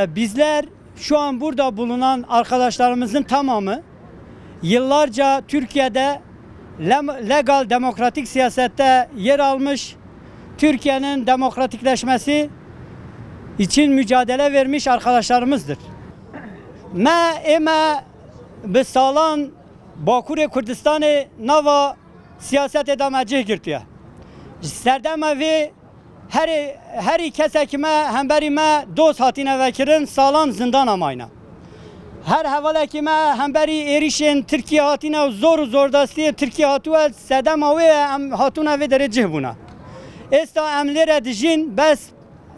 Bizler şu an burada bulunan arkadaşlarımızın tamamı yıllarca Türkiye'de legal demokratik siyasette yer almış, Türkiye'nin demokratikleşmesi için mücadele vermiş arkadaşlarımızdır. Me eme bi salan Bakurê Kurdistanê nava siyasetê da me cih girtiye. Serdema vê herî kesekî me hemberî me dost hatîne vekirin salan zindana mayne. Her hevalekî me hemberî êrişên Tirkiye hatîne zor û zordestiyê Tirkiye hatûye sedema wê em hatûne vê derê cih bûne. Êsta em lêre dijîn bes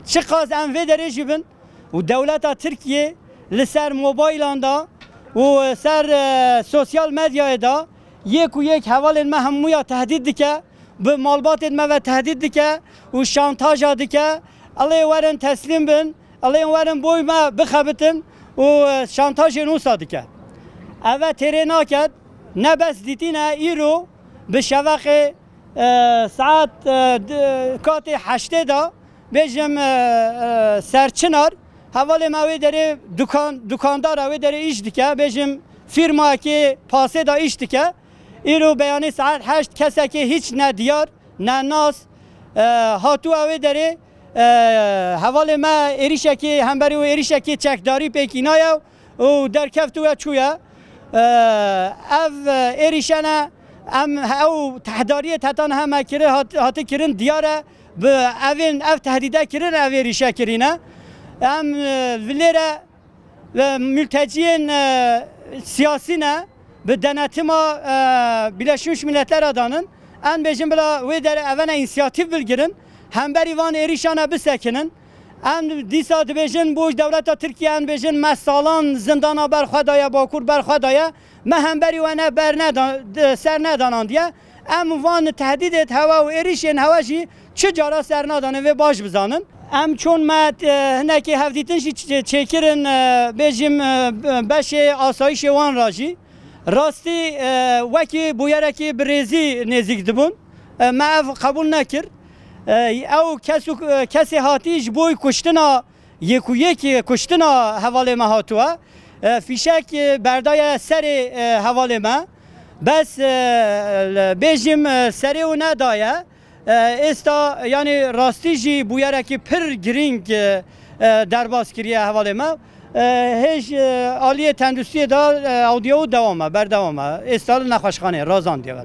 çi qas em vê derê jî bin û dewleta Tirkiye li ser mobaylan da û ser sosyal medyayê da yek û yek hevalên me hemûya tehdît dike, bi malbatên me ve tehdît dike û şantaja dike. Elê werin teslîm bin, elê werin boy me bixebitin û şantajên wisa dike. Ev têrê naket, ne bes dîtîne îro bi şeveqê saet katê heştê da bêjim serçinar hevalê me wê derê dukandara wê derê îş dike, bêjim firmayekê pasê da îş dike. İro beyanê saet heşt kesekê hiç ne diyar ne nas hatûya wê derê hevalê me êrişekê hemberî wê êrişekê çekdarî pêkînaye û derkevtûye çûye. Ev êrişene em ew tehdariyê tetan heme kiri hatî kirin diyare bi evên ev tehdîde kirin ev êrişe kirîne. Em lêre mülteciyên siyasî ne bi denetima Birleşmiş Milletler danın en bêjin bila wê derê evene inisiyatif bilgirin hemberî van êrişana bisekinin em dîsa dibêjin bu dewleta Tirkiye en bêjin me salan zindana berxwe daye Bakur berxwe daye me hemberî we ne ser nedanan diye em van tehdîdê hewa û êrişên hewa jî çi cara ser nadanin vê baş bizanin. Em çûn me hinekî hevdîtin jî çêkirin bêjim beşê asayişê wan ra jî rastî wekî bûyerekî birêzî nêzik dibûn me ev qebûl nekir. Ew kesê hatî ji bo kuştina yek û yekê kuştina hevalê me hatûye fîşek berdaya serê hevalê me bes bêjim serê û nedaye. Êsta yanî rastî jî bûyerekî pir girîng derbas kiriye hevalê me. Hêj aliyê tenduristiyê da awdiya û dewam e berdewam e. Êsta li nexweşxaneyê razan diye.